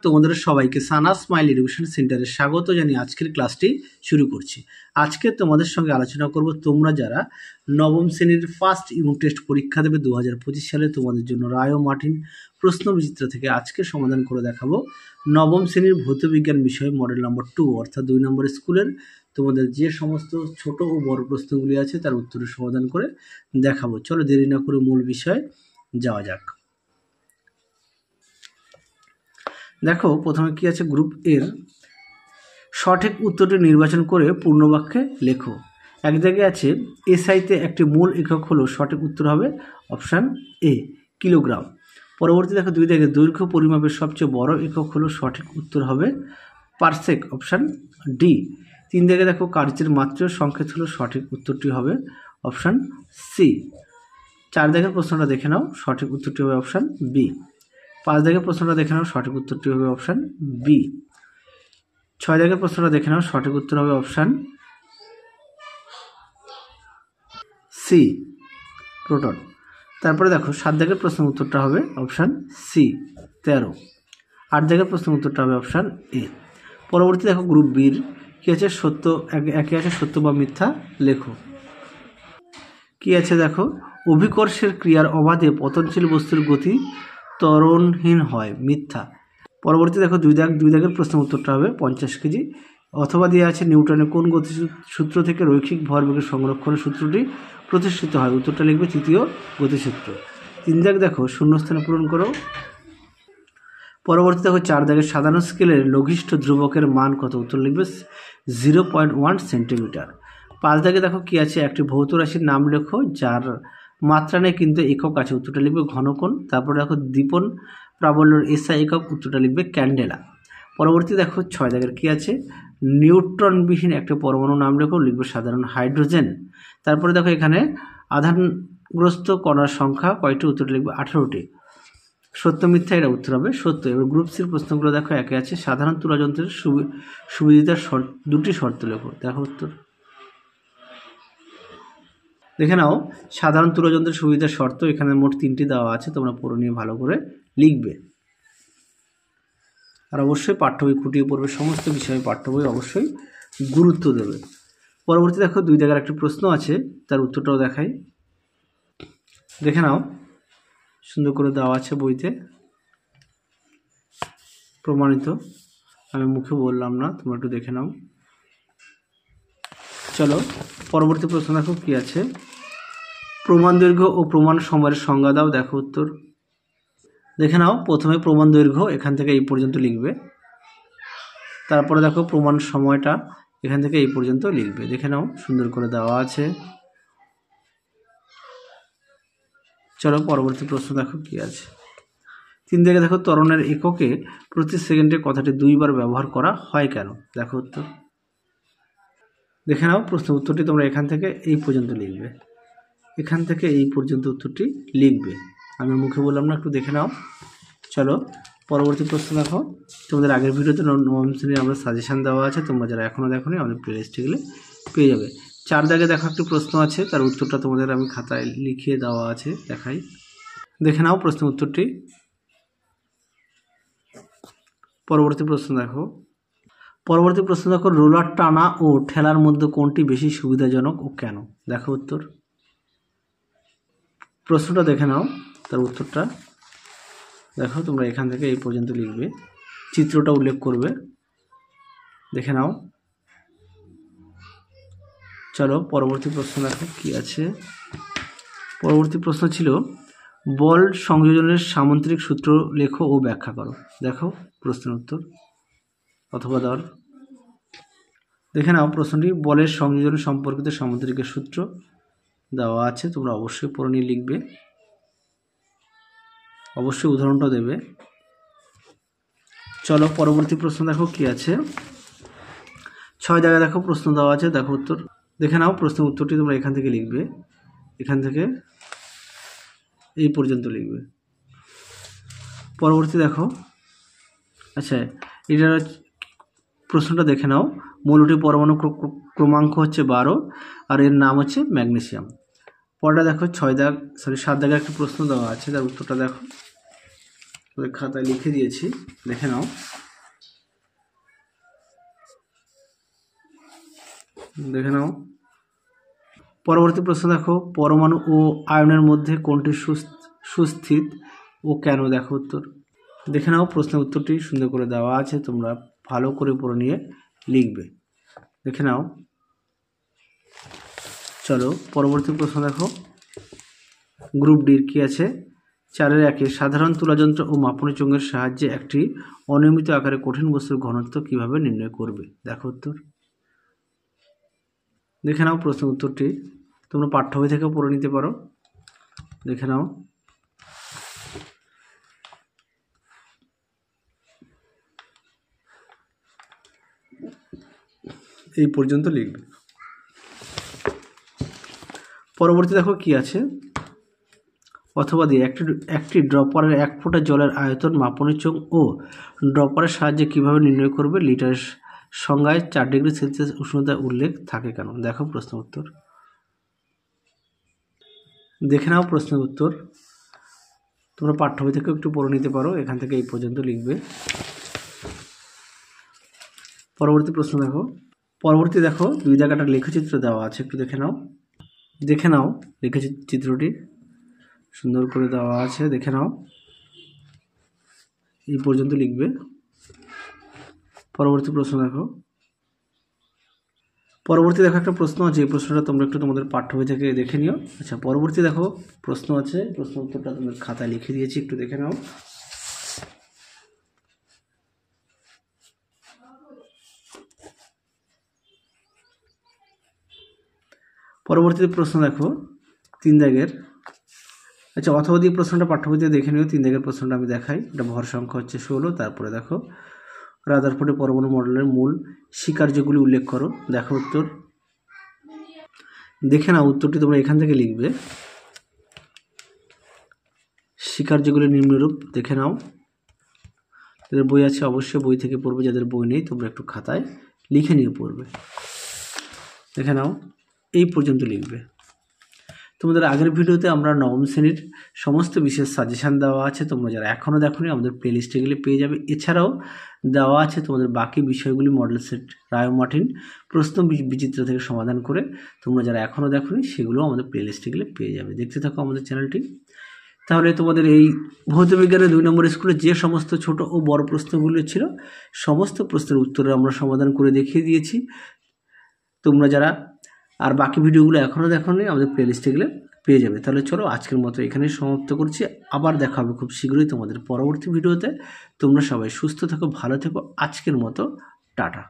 তোমাদের সবাইকে সানা smile education সেন্টারে স্বাগত জানিয়ে আজকের ক্লাসটি শুরু করছি। আজকে তোমাদের সঙ্গে আলোচনা করব তোমরা যারা নবম শ্রেণীর ফার্স্ট ইউনিট টেস্ট পরীক্ষা দেবে 2025 সালে, তোমাদের জন্য রায় ও মার্টিন প্রশ্ন বিচিত্র থেকে আজকে সমাধান করে দেখাবো নবম শ্রেণীর ভৌতবিজ্ঞান বিষয়ে মডেল নম্বর 2 অর্থাৎ 2 নম্বর স্কুলের তোমাদের যে সমস্ত ছোট ও বড় প্রশ্নগুলি আছে তার উত্তরের সমাধান করে দেখাবো। চলো দেরি না করে মূল বিষয়ে যাওয়া যাক। দেখো প্রথমে কি আছে, গ্রুপ এর সঠিক উত্তরটি নির্বাচন করে পূর্ণবাক্যে লেখো। এক জায়গায় আছে এসআইতে একটি মূল একক হলো, সঠিক উত্তর হবে অপশান এ কিলোগ্রাম। পরবর্তী দেখো 2 জায়গায় দৈর্ঘ্য পরিমাপের সবচেয়ে বড় একক হলো, সঠিক উত্তর হবে পারসেক অপশান ডি। 3 জায়গায় দেখো কার্যের মাত্রা সংকেত হলো, সঠিক উত্তরটি হবে অপশান সি। 4 জায়গার প্রশ্নটা দেখে নাও, সঠিক উত্তরটি হবে অপশান বি। 5 জায়গার প্রশ্নটা দেখে নাও, সঠিক উত্তরটি হবে অপশান বি। 6 জায়গার প্রশ্নটা দেখে নাও, সঠিক উত্তর হবে অপশান সি প্রোটন। তারপরে দেখো 7 জায়গার প্রশ্নের উত্তরটা হবে অপশান সি 13। 8 জায়গার প্রশ্নের উত্তরটা হবে অপশান এ। পরবর্তী দেখো গ্রুপ বির কি আছে, সত্য একে আছে সত্য বা মিথ্যা লেখো। কি আছে দেখো, অভিকর্ষের ক্রিয়ার অবাধে পতনশীল বস্তুর গতি ত্বরণহীন হয়, মিথ্যা। পরবর্তী দেখো 2 দাগের প্রশ্নের উত্তরটা হবে 50 কেজি। অথবা দিয়ে আছে নিউটনের কোন গতিসূত্র থেকে রৈখিক ভরবেগের সংরক্ষণের সূত্রটি প্রতিষ্ঠিত হয়, উত্তরটা লিখবে তৃতীয় গতিসূত্র। 3 দাগ দেখো শূন্যস্থানে পূরণ করো। পরবর্তী দেখো 4 দাগের সাধারণ স্কেলের লঘিষ্ঠ ধ্রুবকের মান কত, উত্তর লিখবে 0.1 সেন্টিমিটার। 5 দাগে দেখো কি আছে, একটি ভৌত রাশির নাম লেখো যার মাত্রা নেই কিন্তু একক আছে, উত্তরটা লিখবে ঘনকোণ। তারপরে দেখো দীপন প্রাবল্যের এসআই একক, উত্তরটা লিখবে ক্যান্ডেলা। পরবর্তী দেখো 6 দাগের কি আছে, নিউট্রনবিহীন একটা পরমাণু নাম লেখো, লিখবে সাধারণ হাইড্রোজেন। তারপরে দেখো এখানে আধানগ্রস্ত কণার সংখ্যা কয়টি, উত্তরটা লিখবে 18টি। সত্য মিথ্যা এটা উত্তর হবে সত্য। এবার গ্রুপ সির প্রশ্নগুলো দেখো, একে আছে সাধারণ তুলাযন্ত্রের সুবিধার দুটি শর্ত লেখো। দেখো উত্তর দেখে নাও, সাধারণ তুলাযন্ত্রের সুবিধার শর্ত এখানে মোট 3টি দেওয়া আছে, তোমরা পুরো নিয়ে ভালো করে লিখবে। আর অবশ্যই পাঠ্য বই খুঁটিয়ে পড়বে, সমস্ত বিষয়ে পাঠ্য বই অবশ্যই গুরুত্ব দেবে। পরবর্তী দেখো 2 জায়গার একটি প্রশ্ন আছে, তার উত্তরটাও দেখাই, দেখে নাও, সুন্দর করে দেওয়া আছে বইতে, প্রমাণিত, আমি মুখে বললাম না, তোমরা একটু দেখে নাও। চলো পরবর্তী প্রশ্ন দেখো কি আছে, প্রমাণ দৈর্ঘ্য ও প্রমাণ সময়ের সংজ্ঞা দাও। দেখো উত্তর দেখে নাও, প্রথমে প্রমাণ দৈর্ঘ্য এখান থেকে এই পর্যন্ত লিখবে, তারপরে দেখো প্রমাণ সময়টা এখান থেকে এই পর্যন্ত লিখবে। দেখে নাও সুন্দর করে দেওয়া আছে। চলো পরবর্তী প্রশ্ন দেখো কি আছে। 3 জায়গায় দেখো ত্বরণের এককে প্রতি সেকেন্ডে কথাটি 2 বার ব্যবহার করা হয় কেন, দেখো উত্তর দেখে নাও। প্রশ্নের উত্তরটি তোমরা এখান থেকে এই পর্যন্ত লিখবে, এখান থেকে এই পর্যন্ত উত্তরটি লিখবে, আমি মুখে বললাম না, একটু দেখে নাও। চলো পরবর্তী প্রশ্ন দেখো, তোমাদের আগের ভিডিওতে নবম শ্রেণীর আমরা সাজেশান দেওয়া আছে, তোমরা যারা এখনও দেখোনি আমাদের প্লেলিস্টে গেলে পেয়ে যাবে। 4 দাগে দেখো একটি প্রশ্ন আছে, তার উত্তরটা তোমাদের আমি খাতায় লিখিয়ে দেওয়া আছে, দেখাই, দেখে নাও প্রশ্নের উত্তরটি। পরবর্তী প্রশ্ন দেখো, রোলার টানা ও ঠেলার মধ্যে কোনটি বেশি সুবিধাজনক ও কেন, দেখো উত্তর। প্রশ্নটা দেখে নাও, তার উত্তরটা দেখো, তোমরা এখান থেকে এই পর্যন্ত লিখবে, চিত্রটা উল্লেখ করবে, দেখে নাও। চলো পরবর্তী প্রশ্ন দেখো কি আছে। পরবর্তী প্রশ্ন ছিল বল সংযোজনের সামন্ত্রিক সূত্র লেখো ও ব্যাখ্যা করো। দেখো প্রশ্নের উত্তর অথবা দর দেখে নাও, প্রশ্নটি বলের সংযোজন সম্পর্কিত সামন্ত্রিকের সূত্র দেওয়া আছে, তোমরা অবশ্যই পড়ে নিয়ে লিখবে, অবশ্যই উদাহরণটা দেবে। চলো পরবর্তী প্রশ্ন দেখো কি আছে। 6 জায়গায় দেখো প্রশ্ন দেওয়া আছে, দেখো উত্তর দেখে নাও। প্রশ্নের উত্তরটি তোমরা এখান থেকে লিখবে, এখান থেকে এই পর্যন্ত লিখবে। পরবর্তী দেখো, আচ্ছা এটার প্রশ্নটা দেখে নাও, মৌলটি পরমাণু ক্রমাঙ্ক হচ্ছে 12 আর এর নাম হচ্ছে ম্যাগনেসিয়াম। পরটা দেখো 7 দাগের একটা প্রশ্ন দেওয়া আছে, তার উত্তরটা দেখো, তোমাদের খাতায় লিখে দিয়েছি, দেখে নাও। দেখে নাও পরবর্তী প্রশ্ন দেখো, পরমাণু ও আয়নের মধ্যে কোনটি সুস্থিত ও কেন? দেখো উত্তর। দেখে নাও প্রশ্নের উত্তরটি সুন্দর করে দেওয়া আছে, তোমরা ভালো করে পড়ে নিয়ে লিখবে। দেখে নাও। চলো পরবর্তী প্রশ্ন দেখো, গ্রুপ ডির কি আছে? 4-1 সাধারণ তুলাযন্ত্র ও মাপনী চোঙের সাহায্যে একটি অনিয়মিত আকারে কঠিন বস্তুর ঘনত্ব কিভাবে নির্ণয় করবে? দেখো উত্তর। দেখে নাও প্রশ্নের উত্তরটি, তোমরা পাঠ্য বই থেকে পড়ে নিতে পারো। দেখে নাও। এই পর্যন্ত লিখবে। পরবর্তী দেখো কি আছে, অথবা দিয়ে একটি ড্রপারের 1 ফোঁটা জলের আয়তন মাপনী চোঙ ও ড্রপারের সাহায্যে কিভাবে নির্ণয় করবে? লিটারের সংজ্ঞায় 4 ডিগ্রি সেলসিয়াস উষ্ণতা উল্লেখ থাকে কেন? দেখো প্রশ্ন উত্তর। দেখে নাও প্রশ্নের উত্তর, তোমরা পাঠ্য বই থেকে একটু পড়ে নিতে পারো, এখান থেকে এই পর্যন্ত লিখবে। পরবর্তী প্রশ্ন দেখো, পরবর্তী দেখো 2 জায়গাটা লেখচিত্র দেওয়া আছে, একটু দেখে নাও। দেখে নাও লেখচিত্রটি সুন্দর করে দেওয়া আছে, দেখে নাও। এই পর্যন্ত লিখবে। পরবর্তী প্রশ্ন দেখো, পরবর্তী দেখো একটা প্রশ্ন আছে, এই প্রশ্নটা তোমরা একটু তোমাদের পাঠ্য বই থেকে দেখে নিও। আচ্ছা পরবর্তী দেখো প্রশ্ন আছে, প্রশ্ন উত্তরটা তোমাদের খাতায় লিখে দিয়েছি, একটু দেখে নাও। পরবর্তীতে প্রশ্ন দেখো 3 দাগের। আচ্ছা অথবা দিয়ে প্রশ্নটা পাঠ্য বইতে দেখে নিও। 3 দাগের প্রশ্নটা আমি দেখাই। এটা ভর সংখ্যা হচ্ছে 16। তারপরে দেখো, রাদারফোর্ডের পরমাণু মডেলের মূল স্বীকার্যগুলি উল্লেখ করো। দেখো উত্তর। দেখে নাও উত্তরটি তোমরা এখান থেকে লিখবে। স্বীকার্যগুলি নিম্নরূপ, দেখে নাও। যাদের বই আছে অবশ্যই বই থেকে পড়বে, যাদের বই নেই তোমরা একটু খাতায় লিখে নিয়ে পড়বে। দেখে নাও। এই পর্যন্ত লিখবে। তোমাদের আগের ভিডিওতে আমরা 9ম শ্রেণীর সমস্ত বিশেষ সাজেশান দেওয়া আছে, তোমরা যারা এখনও দেখোনি আমাদের প্লেলিস্টে গেলে পেয়ে যাবে। এছাড়াও দেওয়া আছে তোমাদের বাকি বিষয়গুলি মডেল সেট, রায় মার্টিন প্রশ্ন বিচিত্র থেকে সমাধান করে, তোমরা যারা এখনও দেখোনি সেগুলো আমাদের প্লেলিস্টে গেলে পেয়ে যাবে। দেখতে থাকো আমাদের চ্যানেলটি। তাহলে তোমাদের এই ভৌতবিজ্ঞানের 2 নম্বর স্কুলে যে সমস্ত ছোট ও বড় প্রশ্নগুলো ছিল সমস্ত প্রশ্নের উত্তরে আমরা সমাধান করে দেখিয়ে দিয়েছি। তোমরা যারা আর বাকি ভিডিওগুলো এখনও দেখোনি আমাদের প্লেলিস্টে গেলে পেয়ে যাবে। তাহলে চলো আজকের মতো এখানেই সমাপ্ত করছি। আবার দেখা হবে খুব শীঘ্রই তোমাদের পরবর্তী ভিডিওতে। তোমরা সবাই সুস্থ থেকো, ভালো থেকো। আজকের মতো টাটা।